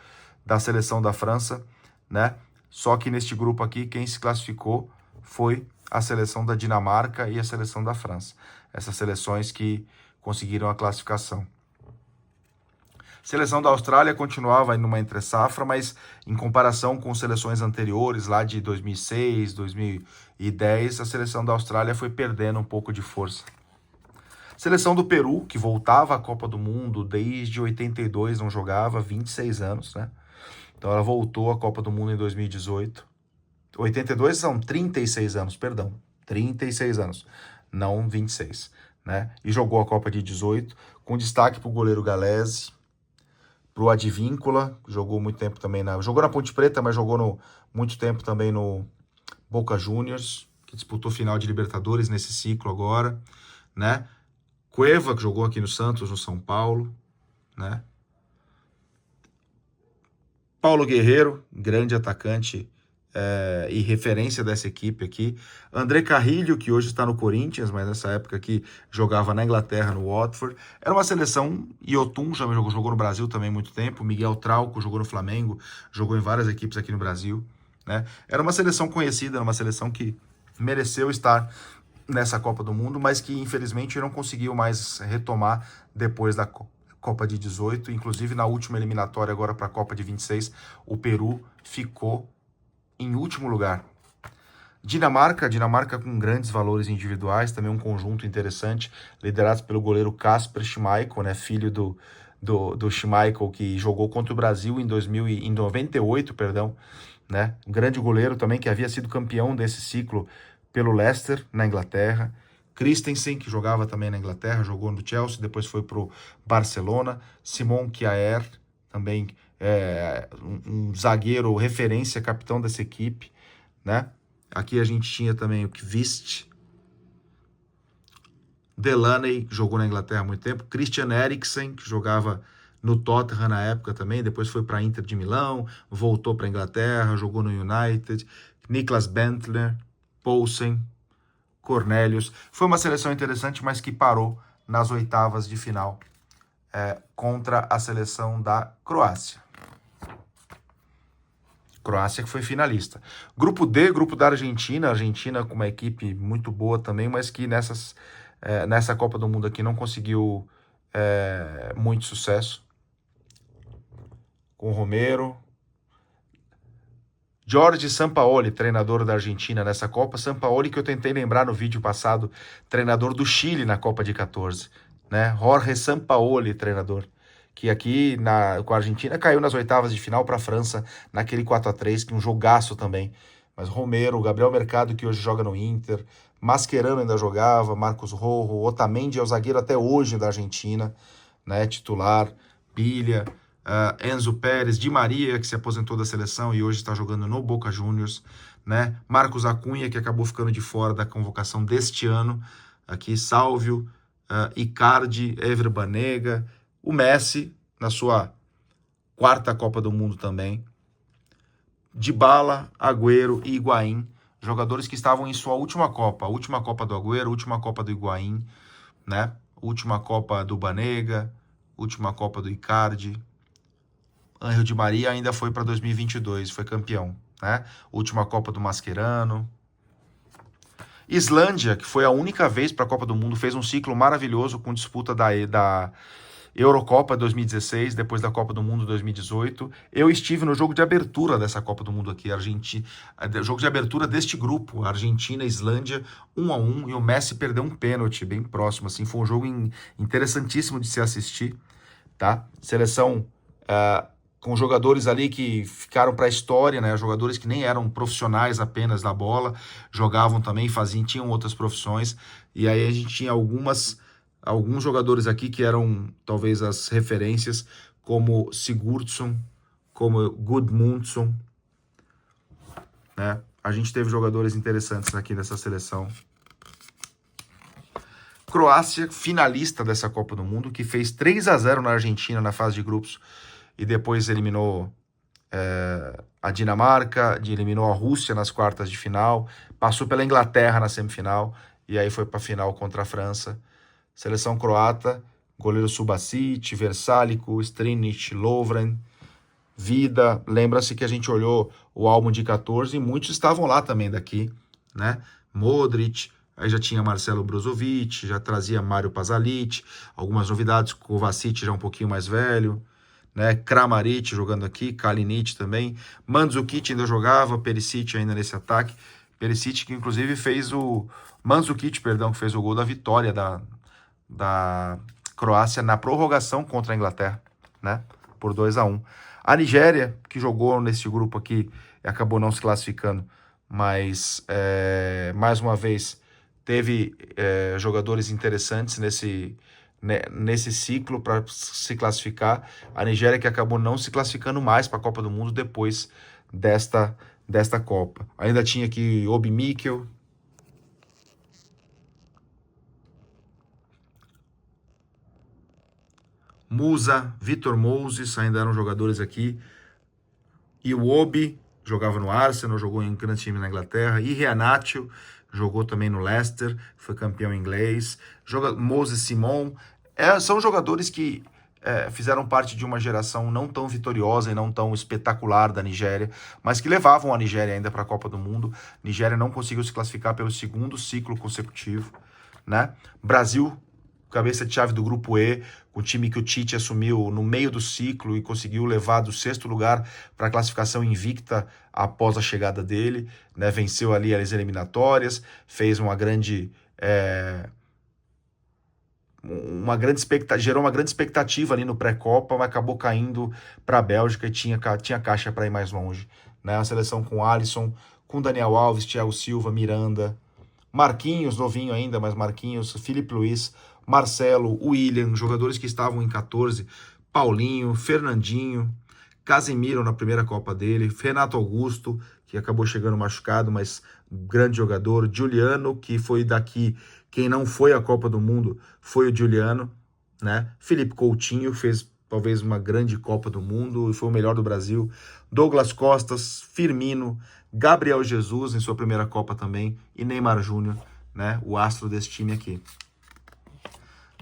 da seleção da França, né? Só que neste grupo aqui, quem se classificou foi a seleção da Dinamarca e a seleção da França. Essas seleções que conseguiram a classificação. A seleção da Austrália continuava numa entre-safra, mas em comparação com seleções anteriores, lá de 2006, 2010, a seleção da Austrália foi perdendo um pouco de força. Seleção do Peru, que voltava à Copa do Mundo desde 82, não jogava, 26 anos, né? Então ela voltou à Copa do Mundo em 2018. 82 são 36 anos, perdão. 36 anos, não 26, né? E jogou a Copa de 18, com destaque para o goleiro Gallese, para o Advíncula, que jogou muito tempo também jogou na Ponte Preta, mas jogou muito tempo também no Boca Juniors, que disputou final de Libertadores nesse ciclo agora, né? Cueva, que jogou aqui no Santos, no São Paulo, né? Paulo Guerreiro, grande atacante e referência dessa equipe aqui. André Carrilho, que hoje está no Corinthians, mas nessa época aqui jogava na Inglaterra, no Watford. Era uma seleção, Yotun já jogou no Brasil também há muito tempo, Miguel Trauco jogou no Flamengo, jogou em várias equipes aqui no Brasil, né? Era uma seleção conhecida, era uma seleção que mereceu estar nessa Copa do Mundo, mas que infelizmente não conseguiu mais retomar depois da Copa de 18, inclusive na última eliminatória agora para a Copa de 26, o Peru ficou em último lugar. Dinamarca com grandes valores individuais, também um conjunto interessante, liderado pelo goleiro Kasper Schmeichel, né, filho do Schmeichel, que jogou contra o Brasil em 98, perdão, né, um grande goleiro também, que havia sido campeão desse ciclo pelo Leicester, na Inglaterra. Christensen, que jogava também na Inglaterra, jogou no Chelsea, depois foi para o Barcelona. Simon Kjaer, também um zagueiro referência, capitão dessa equipe, né? Aqui a gente tinha também o Kvist, Delaney, que jogou na Inglaterra há muito tempo, Christian Eriksen, que jogava no Tottenham na época também, depois foi para a Inter de Milão, voltou para a Inglaterra, jogou no United, Niklas Bentner, Poulsen, Cornelius. Foi uma seleção interessante, mas que parou nas oitavas de final contra a seleção da Croácia. Croácia que foi finalista. Grupo D, grupo da Argentina. Argentina com uma equipe muito boa também, mas que nessa Copa do Mundo aqui não conseguiu muito sucesso. Com Romero. Jorge Sampaoli, treinador da Argentina nessa Copa. Sampaoli que eu tentei lembrar no vídeo passado, treinador do Chile na Copa de 14. Né? Jorge Sampaoli, treinador. Que aqui com a Argentina caiu nas oitavas de final para a França, naquele 4-3, que é um jogaço também. Mas Romero, Gabriel Mercado, que hoje joga no Inter, Mascherano ainda jogava, Marcos Rojo, Otamendi é o zagueiro até hoje da Argentina, né, titular, Pilha, Enzo Pérez, Di Maria, que se aposentou da seleção e hoje está jogando no Boca Juniors, né, Marcos Acunha, que acabou ficando de fora da convocação deste ano, aqui Sálvio, Icardi, Ever Banega, o Messi, na sua quarta Copa do Mundo também. Dybala, Agüero e Higuaín, jogadores que estavam em sua última Copa. A última Copa do Agüero, última Copa do Higuaín, né? Última Copa do Banega, última Copa do Icardi. Ángel Di Maria ainda foi para 2022, foi campeão, né? Última Copa do Mascherano. Islândia, que foi a única vez para a Copa do Mundo, fez um ciclo maravilhoso com disputa da Eurocopa 2016, depois da Copa do Mundo 2018. Eu estive no jogo de abertura dessa Copa do Mundo aqui, jogo de abertura deste grupo, Argentina e Islândia, 1-1, e o Messi perdeu um pênalti bem próximo, assim, foi um jogo interessantíssimo de se assistir, tá? Seleção com jogadores ali que ficaram para a história, né? Jogadores que nem eram profissionais apenas da bola, jogavam também, tinham outras profissões, e aí a gente tinha alguns jogadores aqui que eram talvez as referências, como Sigurdsson, como Gudmundsson, né? A gente teve jogadores interessantes aqui nessa seleção. Croácia, finalista dessa Copa do Mundo, que fez 3-0 na Argentina na fase de grupos e depois eliminou a Dinamarca, eliminou a Rússia nas quartas de final, passou pela Inglaterra na semifinal e aí foi para a final contra a França. Seleção croata, goleiro Subasic, Versálico, Strinic, Lovren, Vida. Lembra-se que a gente olhou o álbum de 14 e muitos estavam lá também daqui, né? Modric, aí já tinha Marcelo Brozovic, já trazia Mário Pasalic, algumas novidades, Kovacic já um pouquinho mais velho, né? Kramaric jogando aqui, Kalinic também, Mandzukic ainda jogava, Perisic ainda nesse ataque, Perisic que inclusive Mandzukic, perdão, que fez o gol da vitória da Croácia na prorrogação contra a Inglaterra, né? Por 2-1. A Nigéria, que jogou nesse grupo aqui, acabou não se classificando, mas mais uma vez teve jogadores interessantes nesse ciclo para se classificar. A Nigéria que acabou não se classificando mais para a Copa do Mundo depois desta Copa. Ainda tinha aqui Obi Mikel, Musa, Vitor Moses, ainda eram jogadores aqui. E o Obi, jogava no Arsenal, jogou em um grande time na Inglaterra. Iheanacho jogou também no Leicester, foi campeão inglês. Moses Simon. São jogadores que fizeram parte de uma geração não tão vitoriosa e não tão espetacular da Nigéria, mas que levavam a Nigéria ainda para a Copa do Mundo. Nigéria não conseguiu se classificar pelo segundo ciclo consecutivo, né? Brasil, cabeça de chave do grupo E, o time que o Tite assumiu no meio do ciclo e conseguiu levar do 6º lugar para a classificação invicta após a chegada dele, né? Venceu ali as eliminatórias, fez gerou uma grande expectativa ali no pré-copa, mas acabou caindo para a Bélgica e tinha caixa para ir mais longe, né? A seleção com Alisson, com Daniel Alves, Thiago Silva, Miranda, Marquinhos, novinho ainda, mas Marquinhos, Filipe Luiz, Marcelo, William, jogadores que estavam em 14, Paulinho, Fernandinho, Casemiro na primeira Copa dele, Renato Augusto, que acabou chegando machucado, mas grande jogador, Juliano, que foi daqui, quem não foi à Copa do Mundo foi o Juliano, né? Felipe Coutinho fez talvez uma grande Copa do Mundo e foi o melhor do Brasil, Douglas Costas, Firmino, Gabriel Jesus em sua primeira Copa também, e Neymar Júnior, né? O astro desse time aqui.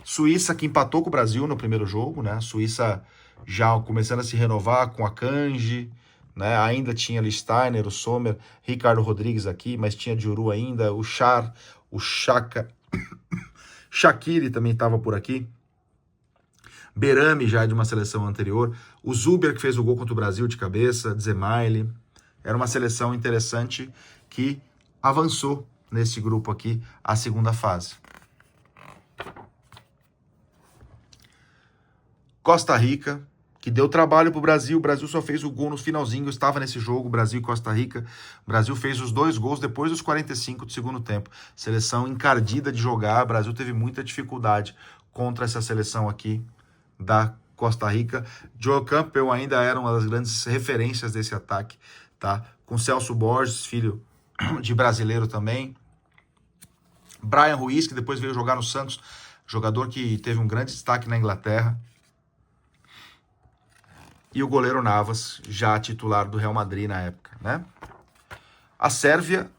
Suíça, que empatou com o Brasil no primeiro jogo, né? Suíça já começando a se renovar com a Kanji, né? Ainda tinha ali Steiner, o Sommer, Ricardo Rodrigues aqui, mas tinha Djourou ainda, o Char, o Chaka, Shaqiri também estava por aqui, Berame já de uma seleção anterior, o Zuber que fez o gol contra o Brasil de cabeça, Dzemaile. Era uma seleção interessante que avançou nesse grupo aqui, a segunda fase. Costa Rica, que deu trabalho para o Brasil só fez o gol no finalzinho, eu estava nesse jogo, Brasil e Costa Rica. O Brasil fez os 2 gols depois dos 45 do segundo tempo. Seleção encardida de jogar, o Brasil teve muita dificuldade contra essa seleção aqui da Costa Rica. Joe Campbell ainda era uma das grandes referências desse ataque, tá? Com Celso Borges, filho de brasileiro também. Brian Ruiz, que depois veio jogar no Santos, jogador que teve um grande destaque na Inglaterra. E o goleiro Navas, já titular do Real Madrid na época, né? A Sérvia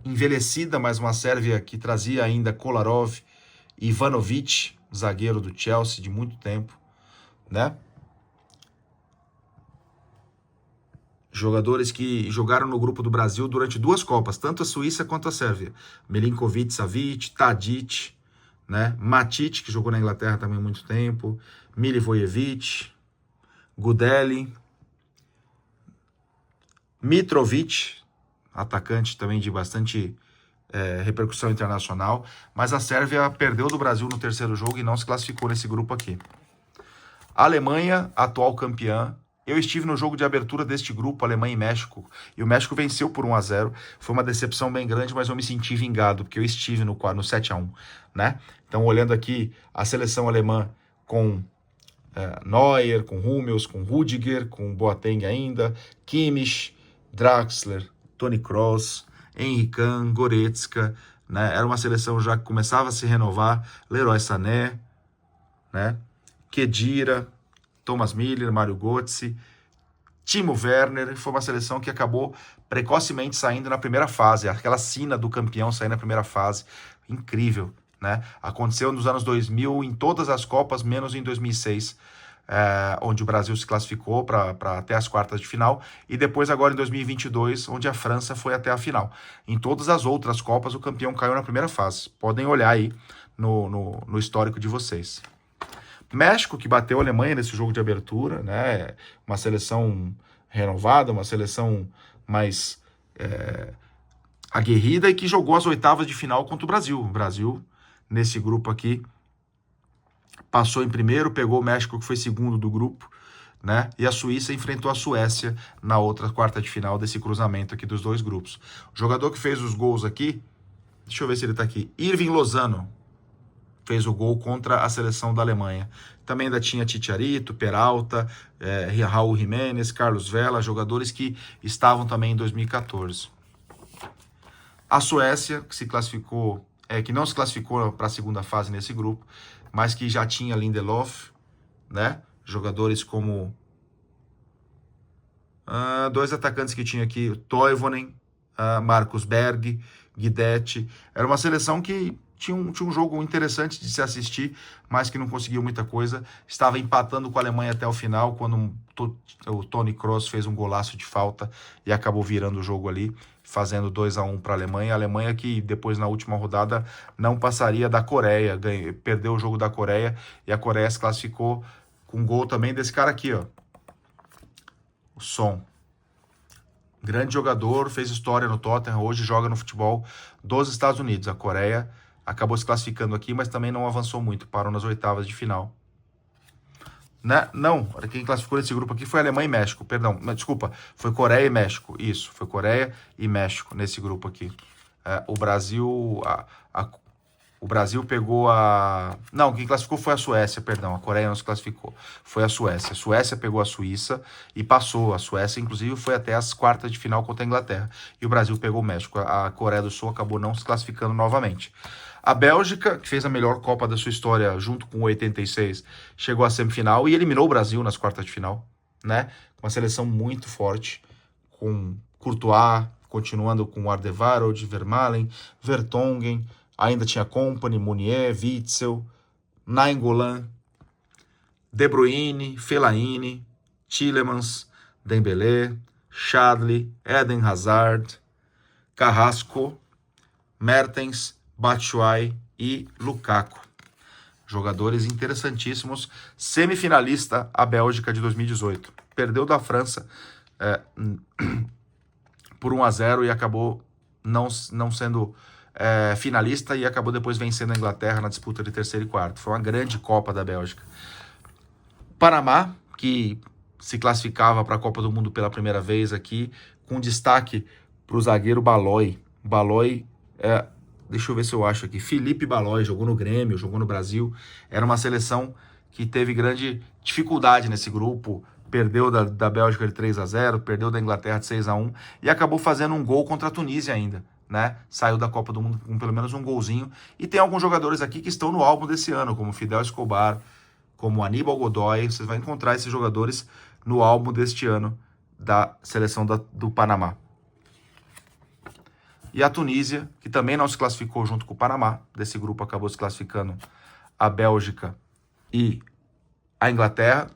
envelhecida, mas uma Sérvia que trazia ainda Kolarov e Ivanovic, zagueiro do Chelsea de muito tempo, né? Jogadores que jogaram no grupo do Brasil durante 2 Copas, tanto a Suíça quanto a Sérvia. Milinkovic, Savic, Tadic, né? Matic, que jogou na Inglaterra também há muito tempo, Milivojevic, Gudeli, Mitrovic, atacante também de bastante repercussão internacional, mas a Sérvia perdeu do Brasil no terceiro jogo e não se classificou nesse grupo aqui. A Alemanha, atual campeã, eu estive no jogo de abertura deste grupo, Alemanha e México, e o México venceu por 1-0, foi uma decepção bem grande, mas eu me senti vingado, porque eu estive no 7-1, né? Então, olhando aqui, a seleção alemã com Neuer, com Hummels, com Rudiger, com Boateng ainda, Kimmich, Draxler, Toni Kroos, Henry Kahn, Goretzka, né? Era uma seleção já que começava a se renovar, Leroy Sané, né? Khedira, Thomas Müller, Mario Götze, Timo Werner. Foi uma seleção que acabou precocemente saindo na primeira fase, aquela sina do campeão sair na primeira fase, incrível, né? Aconteceu nos anos 2000 em todas as Copas, menos em 2006, onde o Brasil se classificou para até as quartas de final, e depois agora em 2022, onde a França foi até a final. Em todas as outras Copas, o campeão caiu na primeira fase. Podem olhar aí no histórico de vocês. México, que bateu a Alemanha nesse jogo de abertura, né? Uma seleção renovada, uma seleção mais aguerrida e que jogou as oitavas de final contra o Brasil. O Brasil, nesse grupo aqui, passou em primeiro, pegou o México, que foi segundo do grupo, né? E a Suíça enfrentou a Suécia na outra quarta de final desse cruzamento aqui dos 2 grupos. O jogador que fez os gols aqui, deixa eu ver se ele tá aqui, Irving Lozano, fez o gol contra a seleção da Alemanha. Também ainda tinha Chicharito, Peralta, Raul Jiménez, Carlos Vela, jogadores que estavam também em 2014. A Suécia, que se classificou, que não se classificou para a segunda fase nesse grupo, mas que já tinha Lindelof, né? Jogadores como Dois atacantes que tinha aqui, Toivonen, Marcus Berg, Guidetti. Era uma seleção que tinha um jogo interessante de se assistir, mas que não conseguiu muita coisa. Estava empatando com a Alemanha até o final, quando o Toni Kroos fez um golaço de falta e acabou virando o jogo ali, fazendo 2-1 para a Alemanha. A Alemanha que depois, na última rodada, não passaria da Coreia, perdeu o jogo da Coreia, e a Coreia se classificou com um gol também desse cara aqui, ó. O Son. Grande jogador, fez história no Tottenham, hoje joga no futebol dos Estados Unidos. A Coreia acabou se classificando aqui, mas também não avançou muito, parou nas oitavas de final. Né? Não, quem classificou nesse grupo aqui foi Alemanha e México, perdão, desculpa, foi Coreia e México, isso, foi Coreia e México nesse grupo aqui. O Brasil, o Brasil pegou a... Não, quem classificou foi a Suécia, perdão, a Coreia não se classificou, foi a Suécia. A Suécia pegou a Suíça e passou. A Suécia, inclusive, foi até as quartas de final contra a Inglaterra. E o Brasil pegou o México. A Coreia do Sul acabou não se classificando novamente. A Bélgica, que fez a melhor Copa da sua história junto com o 86, chegou à semifinal e eliminou o Brasil nas quartas de final, né? Uma seleção muito forte, com Courtois, continuando com Alderweireld, Vermaelen, Vertonghen, ainda tinha Kompany, Meunier, Witzel, Nainggolan, De Bruyne, Fellaini, Tielemans, Dembélé, Chadli, Eden Hazard, Carrasco, Mertens, Batshuayi e Lukaku. Jogadores interessantíssimos. Semifinalista a Bélgica de 2018. Perdeu da França por 1-0 e acabou não sendo finalista, e acabou depois vencendo a Inglaterra na disputa de terceiro e quarto. Foi uma grande Copa da Bélgica. Panamá, que se classificava para a Copa do Mundo pela primeira vez aqui, com destaque para o zagueiro Balói. Balói, deixa eu ver se eu acho aqui, Felipe Balói, jogou no Grêmio, jogou no Brasil. Era uma seleção que teve grande dificuldade nesse grupo, perdeu da Bélgica de 3-0, perdeu da Inglaterra de 6-1 e acabou fazendo um gol contra a Tunísia ainda, né? Saiu da Copa do Mundo com pelo menos um golzinho. E tem alguns jogadores aqui que estão no álbum desse ano, como Fidel Escobar, como Aníbal Godoy. Você vai encontrar esses jogadores no álbum deste ano da seleção do Panamá. E a Tunísia, que também não se classificou junto com o Panamá, desse grupo acabou se classificando a Bélgica e a Inglaterra,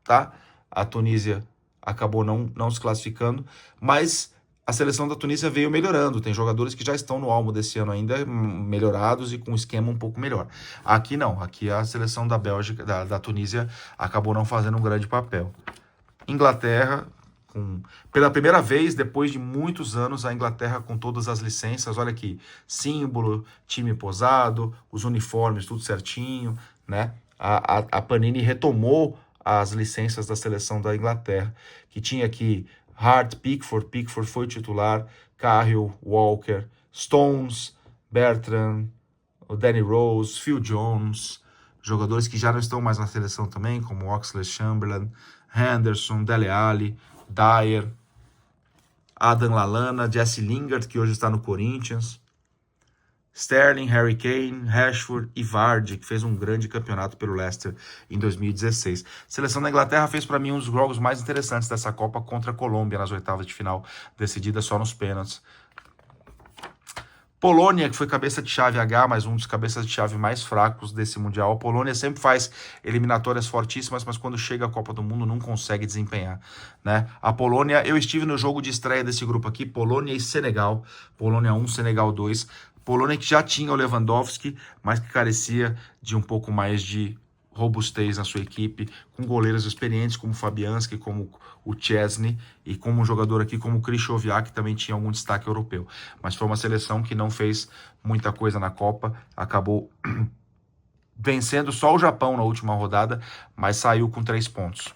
tá? A Tunísia acabou não se classificando, mas a seleção da Tunísia veio melhorando. Tem jogadores que já estão no álbum desse ano ainda melhorados e com um esquema um pouco melhor. Aqui não, aqui a seleção da Bélgica, da Tunísia, acabou não fazendo um grande papel. Inglaterra, pela primeira vez, depois de muitos anos, a Inglaterra com todas as licenças, olha aqui, símbolo, time posado, os uniformes, tudo certinho, né? A Panini retomou as licenças da seleção da Inglaterra, que tinha aqui Hart, Pickford foi titular, Cahill, Walker, Stones, Bertrand, o Danny Rose, Phil Jones, jogadores que já não estão mais na seleção também, como Oxlade-Chamberlain, Henderson, Dele Alli, Dyer, Adam Lallana, Jesse Lingard, que hoje está no Corinthians, Sterling, Harry Kane, Rashford e Vardy, que fez um grande campeonato pelo Leicester em 2016. A seleção da Inglaterra fez para mim um dos jogos mais interessantes dessa Copa contra a Colômbia nas oitavas de final, decidida só nos pênaltis. Polônia, que foi cabeça de chave H, mas um dos cabeças de chave mais fracos desse Mundial. A Polônia sempre faz eliminatórias fortíssimas, mas quando chega a Copa do Mundo não consegue desempenhar, né? A Polônia, eu estive no jogo de estreia desse grupo aqui, Polônia e Senegal. Polônia 1, Senegal 2. Polônia que já tinha o Lewandowski, mas que carecia de um pouco mais de robustez na sua equipe, com goleiros experientes como o Fabianski, como o Chesney, e como um jogador aqui como o Krychowiak, que também tinha algum destaque europeu. Mas foi uma seleção que não fez muita coisa na Copa, acabou vencendo só o Japão na última rodada, mas saiu com 3 pontos.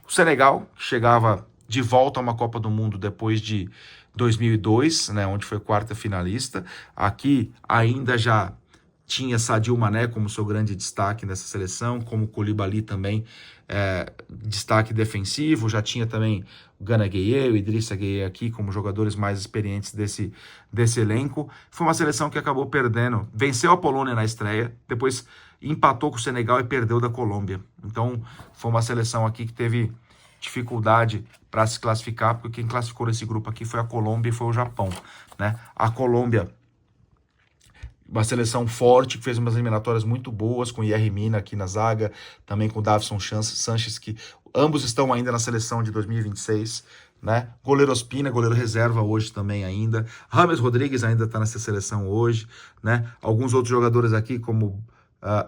O Senegal chegava de volta a uma Copa do Mundo depois de 2002, né, onde foi quarta finalista. Aqui ainda já tinha Sadio Mané como seu grande destaque nessa seleção, como Koulibaly também, destaque defensivo. Já tinha também o Gana Gueye, o Idrissa Gueye aqui como jogadores mais experientes desse elenco. Foi uma seleção que acabou perdendo, venceu a Polônia na estreia, depois empatou com o Senegal e perdeu da Colômbia. Então foi uma seleção aqui que teve dificuldade para se classificar, porque quem classificou nesse grupo aqui foi a Colômbia e foi o Japão, né? A Colômbia, uma seleção forte, que fez umas eliminatórias muito boas, com o Yerry Mina aqui na zaga, também com o Davinson Sanches, que ambos estão ainda na seleção de 2026, né? Goleiro Ospina, goleiro reserva hoje também ainda. James Rodrigues ainda está nessa seleção hoje, né? Alguns outros jogadores aqui, como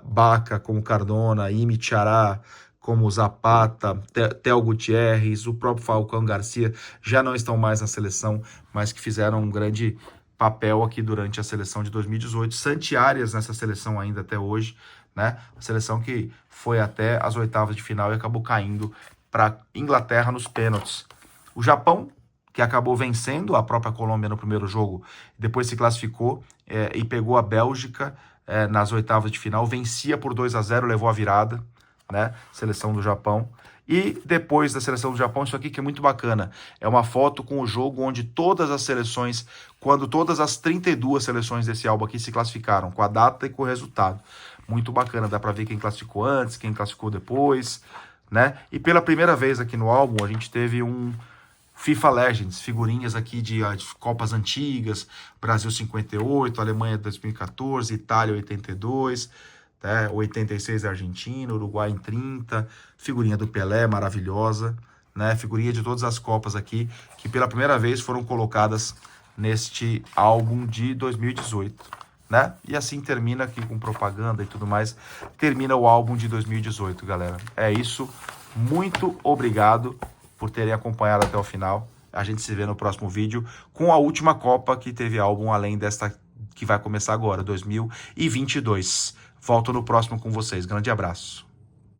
Baca, como Cardona, Imi Tchará, como Zapata, Theo Gutierrez, o próprio Falcão Garcia, já não estão mais na seleção, mas que fizeram um grande papel aqui durante a seleção de 2018. Santi Arias nessa seleção ainda até hoje, né? A seleção que foi até as oitavas de final e acabou caindo para Inglaterra nos pênaltis. O Japão, que acabou vencendo a própria Colômbia no primeiro jogo, depois se classificou e pegou a Bélgica nas oitavas de final, vencia por 2-0, levou a virada, né? Seleção do Japão. E depois da seleção do Japão, isso aqui que é muito bacana, é uma foto com o jogo onde todas as seleções, quando todas as 32 seleções desse álbum aqui se classificaram, com a data e com o resultado. Muito bacana, dá pra ver quem classificou antes, quem classificou depois, né? E pela primeira vez aqui no álbum, a gente teve um FIFA Legends, figurinhas aqui de Copas antigas, Brasil 58, Alemanha 2014, Itália 82... 86 Argentina, Uruguai em 30, figurinha do Pelé, maravilhosa, né? Figurinha de todas as Copas aqui, que pela primeira vez foram colocadas neste álbum de 2018, né? E assim termina aqui com propaganda e tudo mais, termina o álbum de 2018, galera. É isso, muito obrigado por terem acompanhado até o final. A gente se vê no próximo vídeo com a última Copa que teve álbum, além desta que vai começar agora, 2022. Volto no próximo com vocês. Grande abraço.